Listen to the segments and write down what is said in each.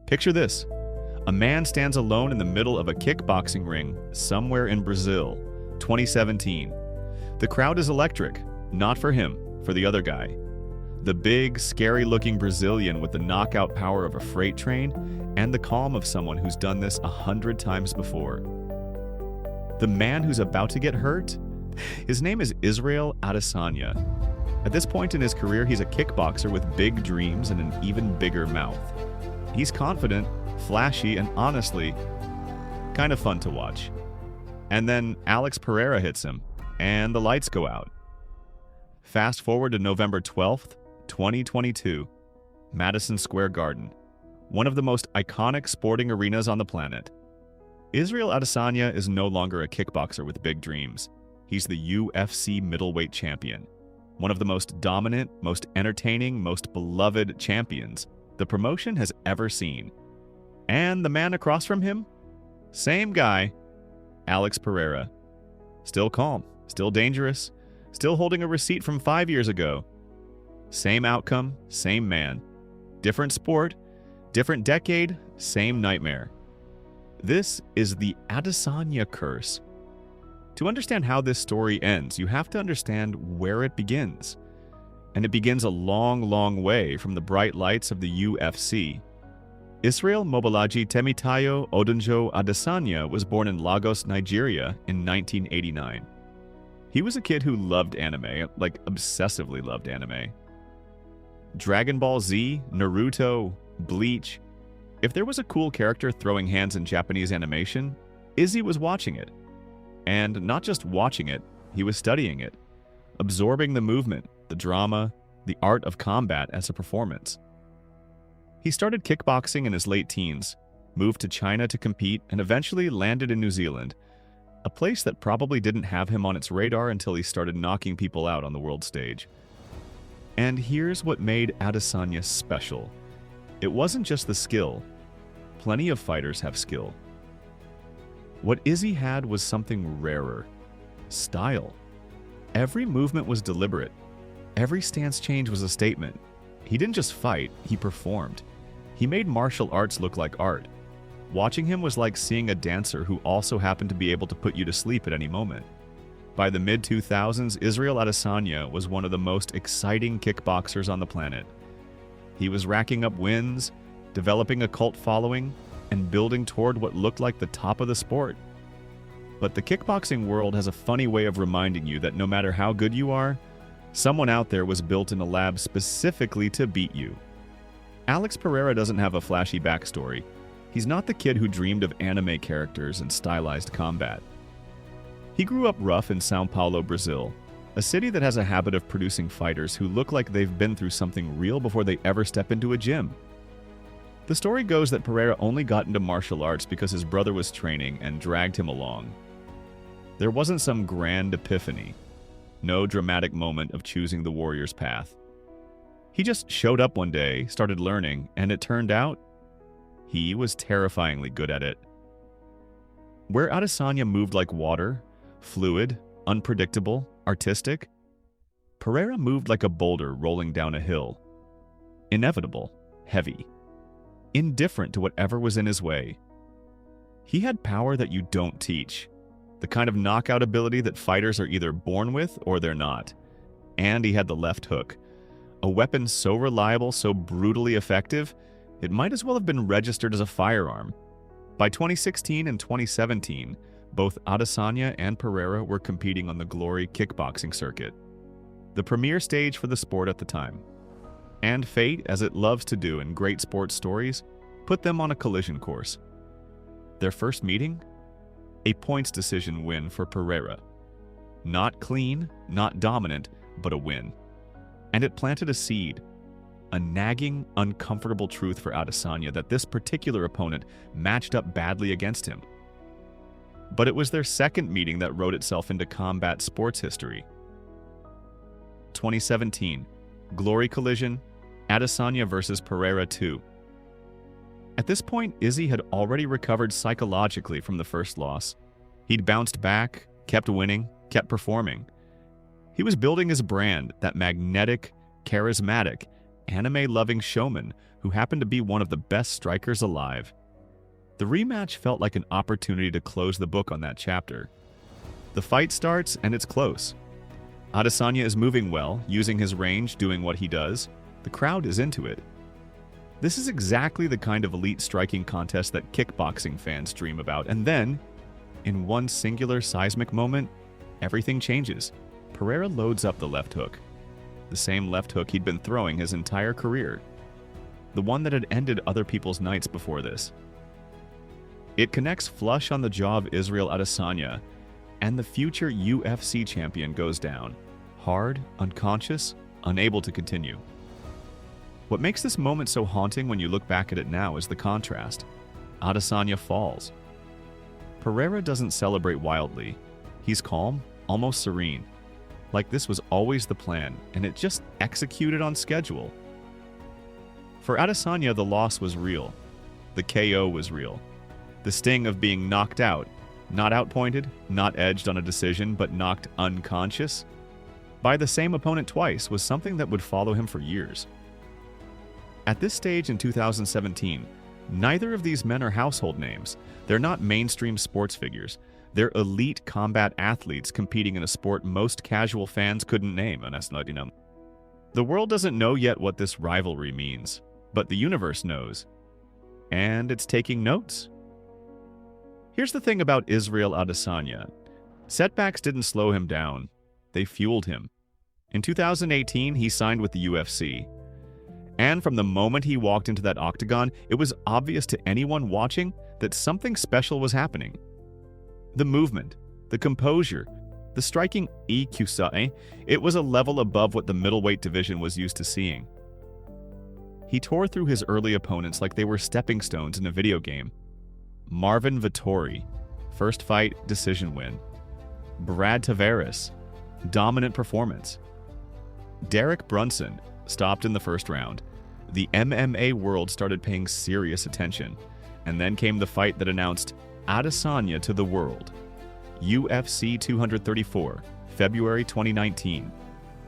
Picture this. A man stands alone in the middle of a kickboxing ring somewhere in Brazil, 2017. The crowd is electric, not for him, for the other guy. The big, scary-looking Brazilian with the knockout power of a freight train and the calm of someone who's done this 100 times before. The man who's about to get hurt? His name is Israel Adesanya. At this point in his career, he's a kickboxer with big dreams and an even bigger mouth. He's confident, flashy, and honestly, kind of fun to watch. And then Alex Pereira hits him, and the lights go out. Fast forward to November 12th, 2022, Madison Square Garden, one of the most iconic sporting arenas on the planet. Israel Adesanya is no longer a kickboxer with big dreams. He's the UFC middleweight champion, one of the most dominant, most entertaining, most beloved champions the promotion has ever seen. And the man across from him? Same guy, Alex Pereira. Still calm, still dangerous, still holding a receipt from 5 years ago. Same outcome, same man. Different sport, different decade, same nightmare. This is the Adesanya curse. To understand how this story ends, you have to understand where it begins. And it begins a long, long way from the bright lights of the UFC. Israel Mobolaji Temitayo Odunjo Adesanya was born in Lagos, Nigeria in 1989. He was a kid who loved anime, like obsessively loved anime. Dragon Ball Z, Naruto, Bleach. If there was a cool character throwing hands in Japanese animation, Izzy was watching it. And not just watching it, he was studying it, absorbing the movement, the drama, the art of combat as a performance. He started kickboxing in his late teens, moved to China to compete, and eventually landed in New Zealand, a place that probably didn't have him on its radar until he started knocking people out on the world stage. And here's what made Adesanya special. It wasn't just the skill. Plenty of fighters have skill. What Izzy had was something rarer. Style. Every movement was deliberate. Every stance change was a statement. He didn't just fight, he performed. He made martial arts look like art. Watching him was like seeing a dancer who also happened to be able to put you to sleep at any moment. By the mid-2000s, Israel Adesanya was one of the most exciting kickboxers on the planet. He was racking up wins, developing a cult following, and building toward what looked like the top of the sport. But the kickboxing world has a funny way of reminding you that no matter how good you are, someone out there was built in a lab specifically to beat you. Alex Pereira doesn't have a flashy backstory. He's not the kid who dreamed of anime characters and stylized combat. He grew up rough in São Paulo, Brazil, a city that has a habit of producing fighters who look like they've been through something real before they ever step into a gym. The story goes that Pereira only got into martial arts because his brother was training and dragged him along. There wasn't some grand epiphany, no dramatic moment of choosing the warrior's path. He just showed up one day, started learning, and it turned out he was terrifyingly good at it. Where Adesanya moved like water, fluid, unpredictable, artistic, Pereira moved like a boulder rolling down a hill. Inevitable, heavy, indifferent to whatever was in his way. He had power that you don't teach, the kind of knockout ability that fighters are either born with or they're not. And he had the left hook, a weapon so reliable, so brutally effective, it might as well have been registered as a firearm. By 2016 and 2017, both Adesanya and Pereira were competing on the Glory kickboxing circuit, the premier stage for the sport at the time. And fate, as it loves to do in great sports stories, put them on a collision course. Their first meeting? A points decision win for Pereira. Not clean, not dominant, but a win. And it planted a seed, a nagging, uncomfortable truth for Adesanya that this particular opponent matched up badly against him. But it was their second meeting that wrote itself into combat sports history. 2017, Glory Collision, Adesanya versus Pereira 2. At this point, Izzy had already recovered psychologically from the first loss. He'd bounced back, kept winning, kept performing. He was building his brand, that magnetic, charismatic, anime-loving showman who happened to be one of the best strikers alive. The rematch felt like an opportunity to close the book on that chapter. The fight starts and it's close. Adesanya is moving well, using his range, doing what he does. The crowd is into it. This is exactly the kind of elite striking contest that kickboxing fans dream about, and then, in one singular seismic moment, everything changes. Pereira loads up the left hook. The same left hook he'd been throwing his entire career. The one that had ended other people's nights before this. It connects flush on the jaw of Israel Adesanya, and the future UFC champion goes down. Hard, unconscious, unable to continue. What makes this moment so haunting when you look back at it now is the contrast. Adesanya falls. Pereira doesn't celebrate wildly. He's calm, almost serene. Like this was always the plan, and it just executed on schedule. For Adesanya, the loss was real. The KO was real. The sting of being knocked out, not outpointed, not edged on a decision, but knocked unconscious by the same opponent twice, was something that would follow him for years. At this stage in 2017, neither of these men are household names. They're not mainstream sports figures. They're elite combat athletes competing in a sport most casual fans couldn't name. The world doesn't know yet what this rivalry means, but the universe knows. And it's taking notes. Here's the thing about Israel Adesanya. Setbacks didn't slow him down. They fueled him. In 2018, he signed with the UFC. And from the moment he walked into that octagon, it was obvious to anyone watching that something special was happening. The movement, the composure, the striking EQ, it was a level above what the middleweight division was used to seeing. He tore through his early opponents like they were stepping stones in a video game. Marvin Vettori, first fight, decision win. Brad Tavares, dominant performance. Derek Brunson, stopped in the first round. The MMA world started paying serious attention, and then came the fight that announced Adesanya to the world. UFC 234, February 2019.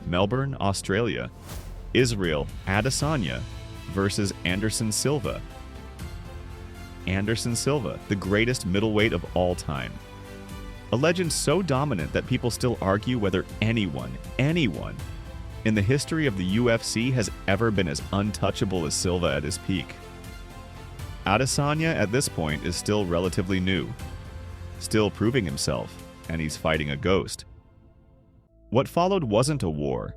Melbourne, Australia. Israel Adesanya versus Anderson Silva. Anderson Silva, the greatest middleweight of all time. A legend so dominant that people still argue whether anyone in the history of the UFC has ever been as untouchable as Silva at his peak. Adesanya at this point is still relatively new, still proving himself, and he's fighting a ghost. What followed wasn't a war,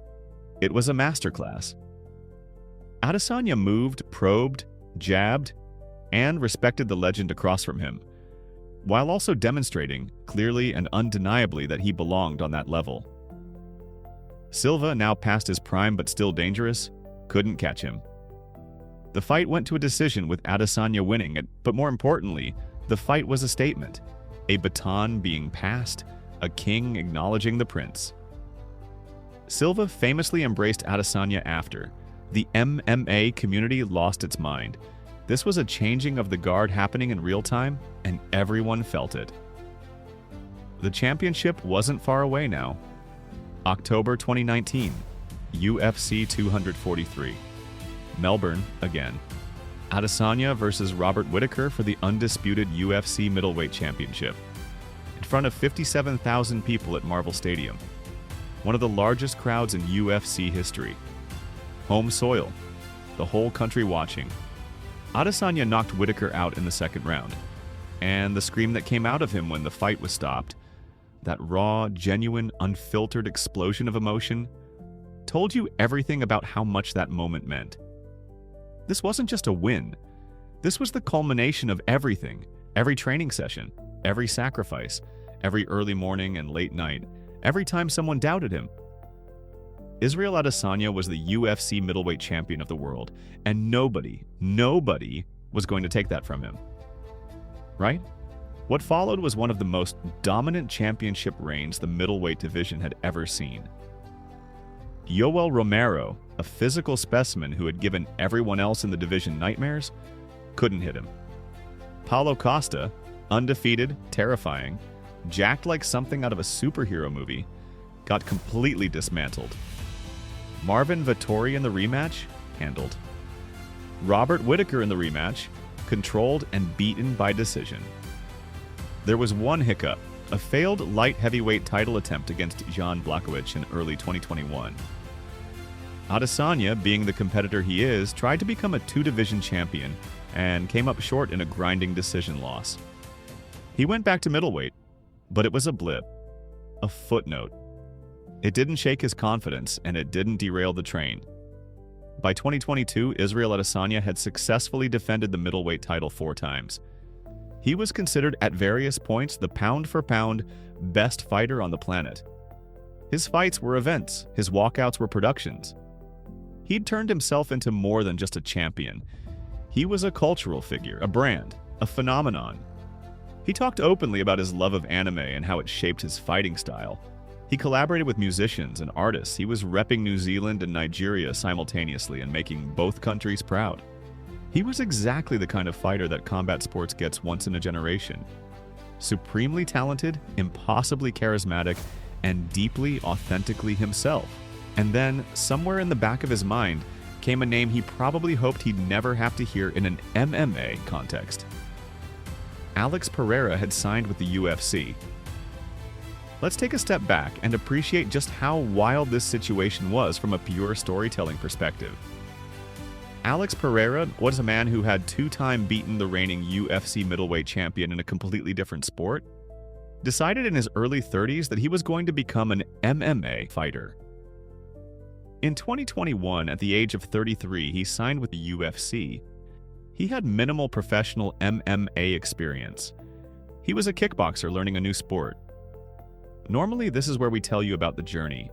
it was a masterclass. Adesanya moved, probed, jabbed, and respected the legend across from him, while also demonstrating, clearly and undeniably, that he belonged on that level. Silva, now past his prime but still dangerous, couldn't catch him. The fight went to a decision with Adesanya winning it, but more importantly, the fight was a statement, a baton being passed, a king acknowledging the prince. Silva famously embraced Adesanya after. The MMA community lost its mind. This was a changing of the guard happening in real time, and everyone felt it. The championship wasn't far away now. October 2019, UFC 243. Melbourne again. Adesanya versus Robert Whittaker for the undisputed UFC middleweight championship. In front of 57,000 people at Marvel Stadium. One of the largest crowds in UFC history. Home soil. The whole country watching. Adesanya knocked Whittaker out in the second round. And the scream that came out of him when the fight was stopped, that raw, genuine, unfiltered explosion of emotion, told you everything about how much that moment meant. This wasn't just a win. This was the culmination of everything, every training session, every sacrifice, every early morning and late night, every time someone doubted him. Israel Adesanya was the UFC middleweight champion of the world, and nobody was going to take that from him. Right? What followed was one of the most dominant championship reigns the middleweight division had ever seen. Yoel Romero, a physical specimen who had given everyone else in the division nightmares, couldn't hit him. Paulo Costa, undefeated, terrifying, jacked like something out of a superhero movie, got completely dismantled. Marvin Vettori in the rematch, handled. Robert Whittaker in the rematch, controlled and beaten by decision. There was one hiccup, a failed light heavyweight title attempt against Jan Blachowicz in early 2021. Adesanya, being the competitor he is, tried to become a two-division champion and came up short in a grinding decision loss. He went back to middleweight, but it was a blip, a footnote. It didn't shake his confidence, and it didn't derail the train. By 2022, Israel Adesanya had successfully defended the middleweight title 4 times. He was considered at various points the pound-for-pound best fighter on the planet. His fights were events, his walkouts were productions. He'd turned himself into more than just a champion. He was a cultural figure, a brand, a phenomenon. He talked openly about his love of anime and how it shaped his fighting style. He collaborated with musicians and artists. He was repping New Zealand and Nigeria simultaneously and making both countries proud. He was exactly the kind of fighter that combat sports gets once in a generation. Supremely talented, impossibly charismatic, and deeply, authentically himself. And then, somewhere in the back of his mind, came a name he probably hoped he'd never have to hear in an MMA context. Alex Pereira had signed with the UFC. Let's take a step back and appreciate just how wild this situation was from a pure storytelling perspective. Alex Pereira was a man who had 2-time beaten the reigning UFC middleweight champion in a completely different sport, decided in his early 30s that he was going to become an MMA fighter. In 2021, at the age of 33, he signed with the UFC. He had minimal professional MMA experience. He was a kickboxer learning a new sport. Normally, this is where we tell you about the journey.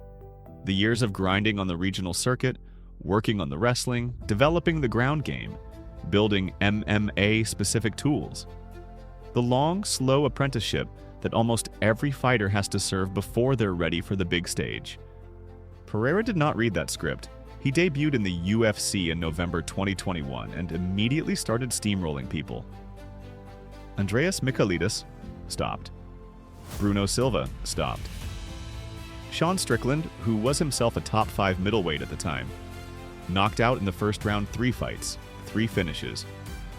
The years of grinding on the regional circuit, working on the wrestling, developing the ground game, building MMA-specific tools. The long, slow apprenticeship that almost every fighter has to serve before they're ready for the big stage. Pereira did not read that script. He debuted in the UFC in November 2021 and immediately started steamrolling people. Andreas Michailidis stopped. Bruno Silva stopped. Sean Strickland, who was himself a top 5 middleweight at the time, knocked out in the first round 3 fights, 3 finishes,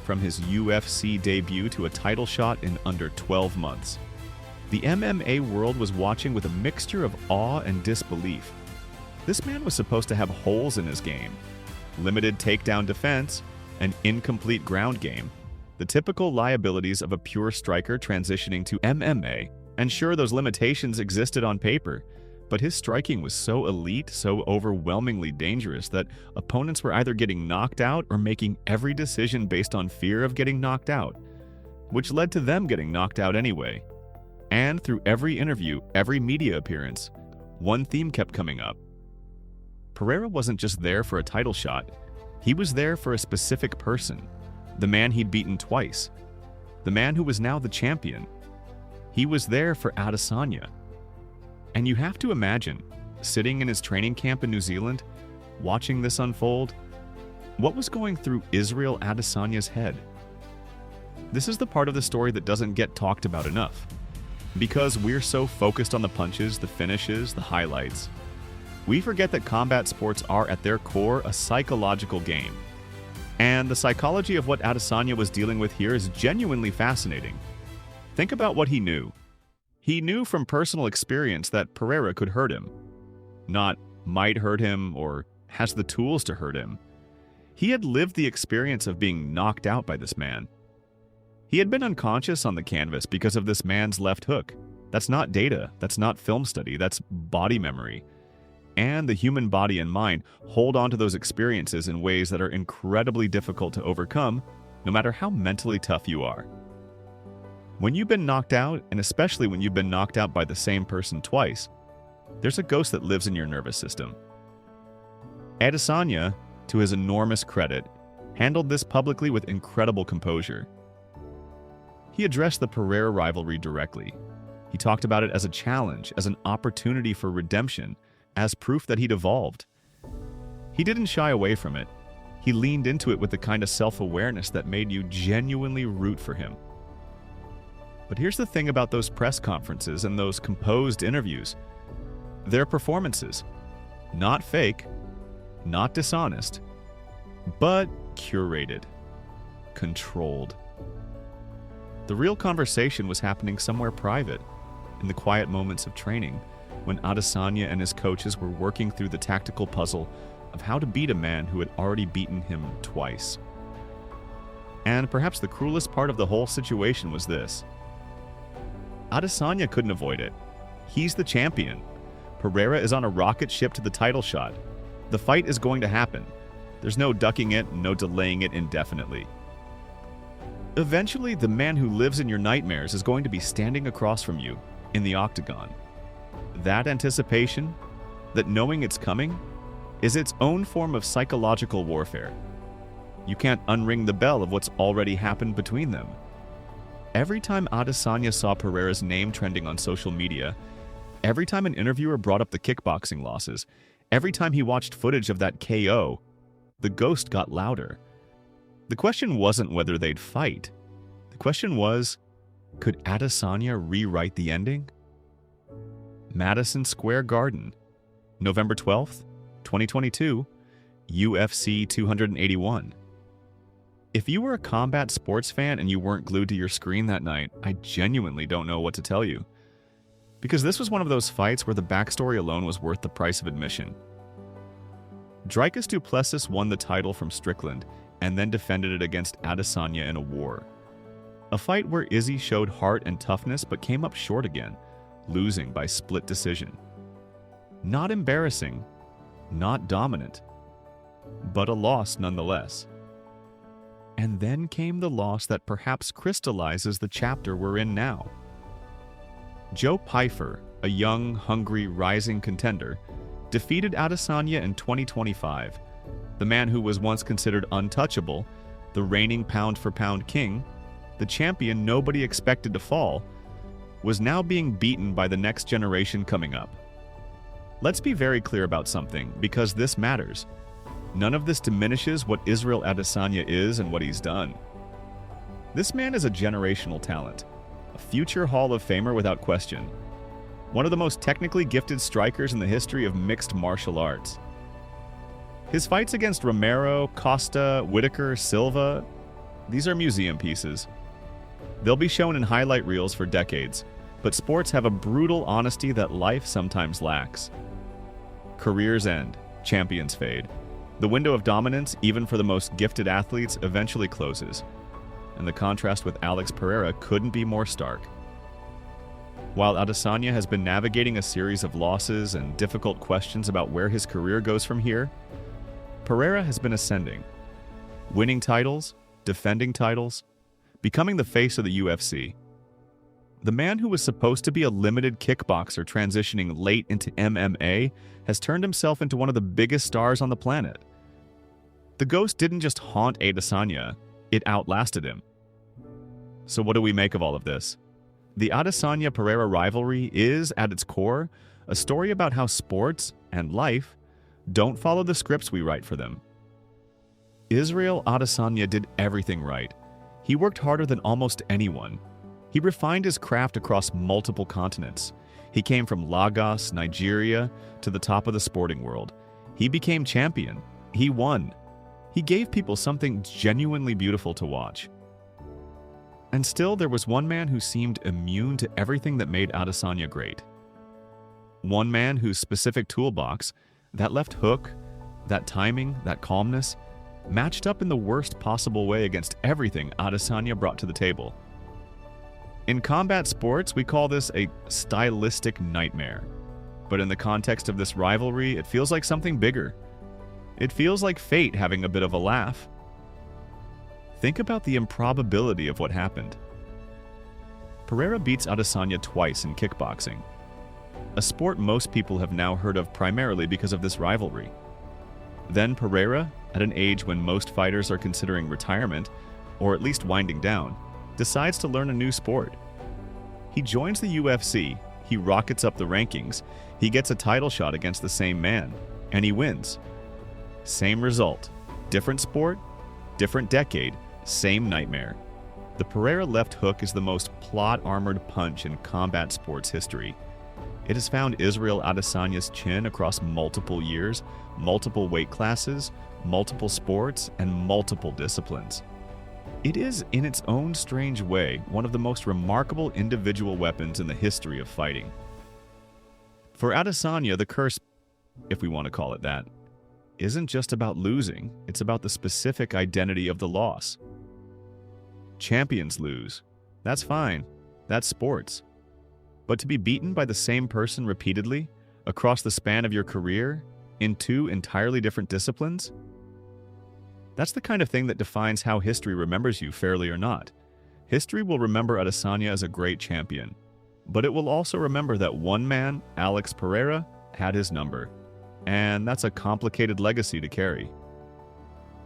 from his UFC debut to a title shot in under 12 months. The MMA world was watching with a mixture of awe and disbelief. This man was supposed to have holes in his game, limited takedown defense, an incomplete ground game, the typical liabilities of a pure striker transitioning to MMA. And sure, those limitations existed on paper, but his striking was so elite, so overwhelmingly dangerous that opponents were either getting knocked out or making every decision based on fear of getting knocked out, which led to them getting knocked out anyway. And through every interview, every media appearance, one theme kept coming up. Pereira wasn't just there for a title shot. He was there for a specific person, the man he'd beaten twice, the man who was now the champion. He was there for Adesanya. And you have to imagine, sitting in his training camp in New Zealand, watching this unfold, what was going through Israel Adesanya's head? This is the part of the story that doesn't get talked about enough. Because we're so focused on the punches, the finishes, the highlights, we forget that combat sports are at their core a psychological game. And the psychology of what Adesanya was dealing with here is genuinely fascinating. Think about what he knew. He knew from personal experience that Pereira could hurt him. Not might hurt him or has the tools to hurt him. He had lived the experience of being knocked out by this man. He had been unconscious on the canvas because of this man's left hook. That's not data, that's not film study, that's body memory. And the human body and mind hold on to those experiences in ways that are incredibly difficult to overcome, no matter how mentally tough you are. When you've been knocked out, and especially when you've been knocked out by the same person twice, there's a ghost that lives in your nervous system. Adesanya, to his enormous credit, handled this publicly with incredible composure. He addressed the Pereira rivalry directly. He talked about it as a challenge, as an opportunity for redemption, as proof that he'd evolved. He didn't shy away from it. He leaned into it with the kind of self-awareness that made you genuinely root for him. But here's the thing about those press conferences and those composed interviews. They're performances. Not fake, not dishonest, but curated, controlled. The real conversation was happening somewhere private, in the quiet moments of training, when Adesanya and his coaches were working through the tactical puzzle of how to beat a man who had already beaten him twice. And perhaps the cruelest part of the whole situation was this. Adesanya couldn't avoid it. He's the champion. Pereira is on a rocket ship to the title shot. The fight is going to happen. There's no ducking it, no delaying it indefinitely. Eventually, the man who lives in your nightmares is going to be standing across from you in the octagon. That anticipation, that knowing it's coming, is its own form of psychological warfare. You can't unring the bell of what's already happened between them. Every time Adesanya saw Pereira's name trending on social media, every time an interviewer brought up the kickboxing losses, every time he watched footage of that KO, the ghost got louder. The question wasn't whether they'd fight. The question was, could Adesanya rewrite the ending? Madison Square Garden, November 12th, 2022, UFC 281. If you were a combat sports fan and you weren't glued to your screen that night, I genuinely don't know what to tell you. Because this was one of those fights where the backstory alone was worth the price of admission. Dricus du Plessis won the title from Strickland and then defended it against Adesanya in a war. A fight where Izzy showed heart and toughness but came up short again, losing by split decision. Not embarrassing, not dominant, but a loss nonetheless. And then came the loss that perhaps crystallizes the chapter we're in now. Joe Pyfer, a young, hungry, rising contender, defeated Adesanya in 2025. The man who was once considered untouchable, the reigning pound-for-pound king, the champion nobody expected to fall, was now being beaten by the next generation coming up. Let's be very clear about something, because this matters. None of this diminishes what Israel Adesanya is and what he's done. This man is a generational talent, a future Hall of Famer without question, one of the most technically gifted strikers in the history of mixed martial arts. His fights against Romero, Costa, Whitaker, Silva, these are museum pieces. They'll be shown in highlight reels for decades, but sports have a brutal honesty that life sometimes lacks. Careers end, champions fade. The window of dominance, even for the most gifted athletes, eventually closes. And the contrast with Alex Pereira couldn't be more stark. While Adesanya has been navigating a series of losses and difficult questions about where his career goes from here, Pereira has been ascending, winning titles, defending titles, becoming the face of the UFC. The man who was supposed to be a limited kickboxer transitioning late into MMA has turned himself into one of the biggest stars on the planet. The ghost didn't just haunt Adesanya, it outlasted him. So what do we make of all of this? The Adesanya-Pereira rivalry is, at its core, a story about how sports and life don't follow the scripts we write for them. Israel Adesanya did everything right. He worked harder than almost anyone. He refined his craft across multiple continents. He came from Lagos, Nigeria, to the top of the sporting world. He became champion. He won. He gave people something genuinely beautiful to watch. And still, there was one man who seemed immune to everything that made Adesanya great. One man whose specific toolbox, that left hook, that timing, that calmness, matched up in the worst possible way against everything Adesanya brought to the table. In combat sports, we call this a stylistic nightmare. But in the context of this rivalry, it feels like something bigger. It feels like fate having a bit of a laugh. Think about the improbability of what happened. Pereira beats Adesanya twice in kickboxing, a sport most people have now heard of primarily because of this rivalry. Then Pereira, at an age when most fighters are considering retirement, or at least winding down, decides to learn a new sport. He joins the UFC, he rockets up the rankings, he gets a title shot against the same man, and he wins. Same result, different sport, different decade, same nightmare. The Pereira left hook is the most plot-armored punch in combat sports history. It has found Israel Adesanya's chin across multiple years, multiple weight classes, multiple sports, and multiple disciplines. It is, in its own strange way, one of the most remarkable individual weapons in the history of fighting. For Adesanya, the curse, if we want to call it that, isn't just about losing, it's about the specific identity of the loss. Champions lose. That's fine. That's sports. But to be beaten by the same person repeatedly, across the span of your career, in two entirely different disciplines? That's the kind of thing that defines how history remembers you, fairly or not. History will remember Adesanya as a great champion, but it will also remember that one man, Alex Pereira, had his number. And that's a complicated legacy to carry.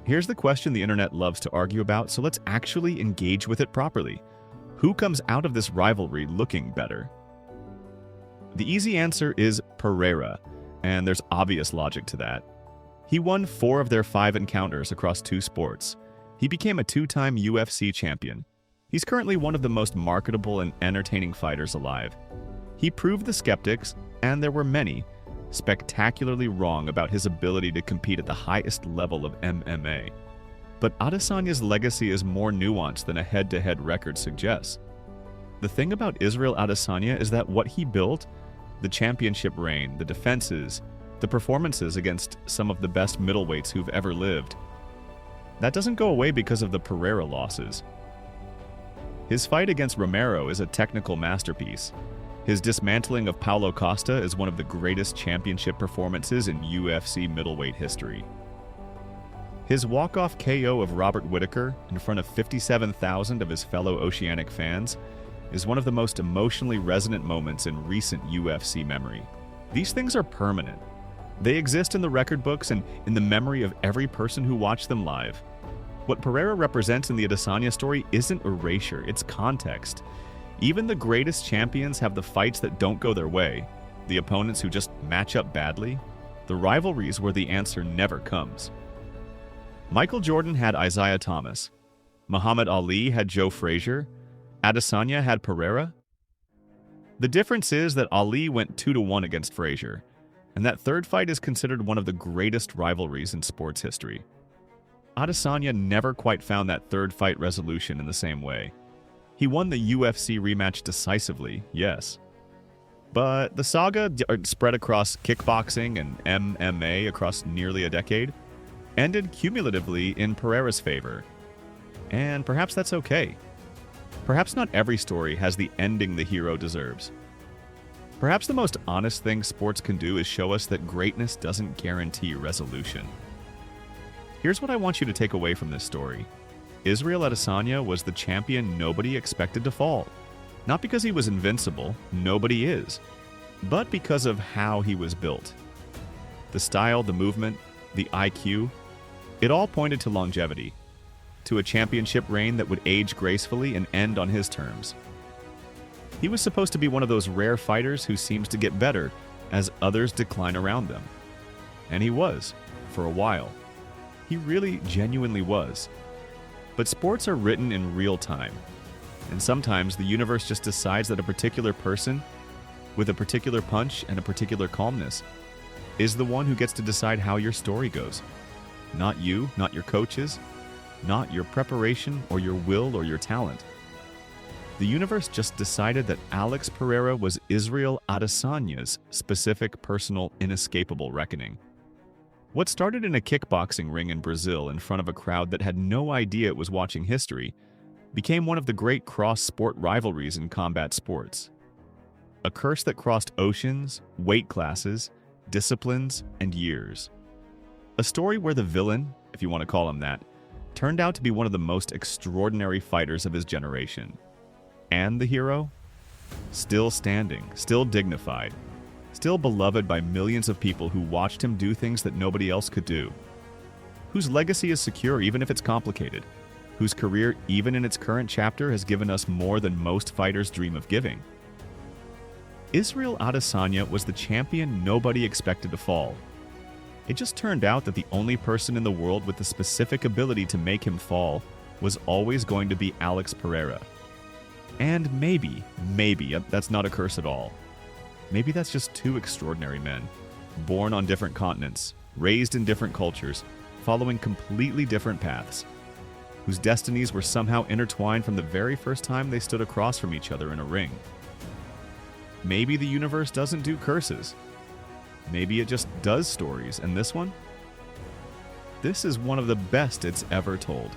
Here's the question the internet loves to argue about, so let's actually engage with it properly. Who comes out of this rivalry looking better? The easy answer is Pereira, and there's obvious logic to that. He won 4 of their 5 encounters across 2 sports. He became a 2-time UFC champion. He's currently one of the most marketable and entertaining fighters alive. He proved the skeptics, and there were many, spectacularly wrong about his ability to compete at the highest level of MMA. But Adesanya's legacy is more nuanced than a head-to-head record suggests. The thing about Israel Adesanya is that what he built, the championship reign, the defenses, the performances against some of the best middleweights who've ever lived, that doesn't go away because of the Pereira losses. His fight against Romero is a technical masterpiece. His dismantling of Paulo Costa is one of the greatest championship performances in UFC middleweight history. His walk-off KO of Robert Whittaker in front of 57,000 of his fellow Oceanic fans is one of the most emotionally resonant moments in recent UFC memory. These things are permanent. They exist in the record books and in the memory of every person who watched them live. What Pereira represents in the Adesanya story isn't erasure, it's context. Even the greatest champions have the fights that don't go their way, the opponents who just match up badly, the rivalries where the answer never comes. Michael Jordan had Isaiah Thomas. Muhammad Ali had Joe Frazier. Adesanya had Pereira. The difference is that Ali went 2-1 against Frazier, and that third fight is considered one of the greatest rivalries in sports history. Adesanya never quite found that third fight resolution in the same way. He won the UFC rematch decisively, yes. But the saga, spread across kickboxing and MMA across nearly a decade, ended cumulatively in Pereira's favor. And perhaps that's okay. Perhaps not every story has the ending the hero deserves. Perhaps the most honest thing sports can do is show us that greatness doesn't guarantee resolution. Here's what I want you to take away from this story. Israel Adesanya was the champion nobody expected to fall. Not because he was invincible, nobody is, but because of how he was built. The style, the movement, the IQ, it all pointed to longevity, to a championship reign that would age gracefully and end on his terms. He was supposed to be one of those rare fighters who seems to get better as others decline around them. And he was, for a while. He really genuinely was. But sports are written in real time, and sometimes the universe just decides that a particular person, with a particular punch and a particular calmness, is the one who gets to decide how your story goes. Not you, not your coaches, not your preparation or your will or your talent. The universe just decided that Alex Pereira was Israel Adesanya's specific, personal, inescapable reckoning. What started in a kickboxing ring in Brazil in front of a crowd that had no idea it was watching history became one of the great cross-sport rivalries in combat sports. A curse that crossed oceans, weight classes, disciplines, and years. A story where the villain, if you want to call him that, turned out to be one of the most extraordinary fighters of his generation. And the hero? Still standing, still dignified, still beloved by millions of people who watched him do things that nobody else could do. Whose legacy is secure even if it's complicated. Whose career, even in its current chapter, has given us more than most fighters dream of giving. Israel Adesanya was the champion nobody expected to fall. It just turned out that the only person in the world with the specific ability to make him fall was always going to be Alex Pereira. And maybe, that's not a curse at all. Maybe that's just 2 extraordinary men, born on different continents, raised in different cultures, following completely different paths, whose destinies were somehow intertwined from the very first time they stood across from each other in a ring. Maybe the universe doesn't do curses. Maybe it just does stories, and this one? This is one of the best it's ever told.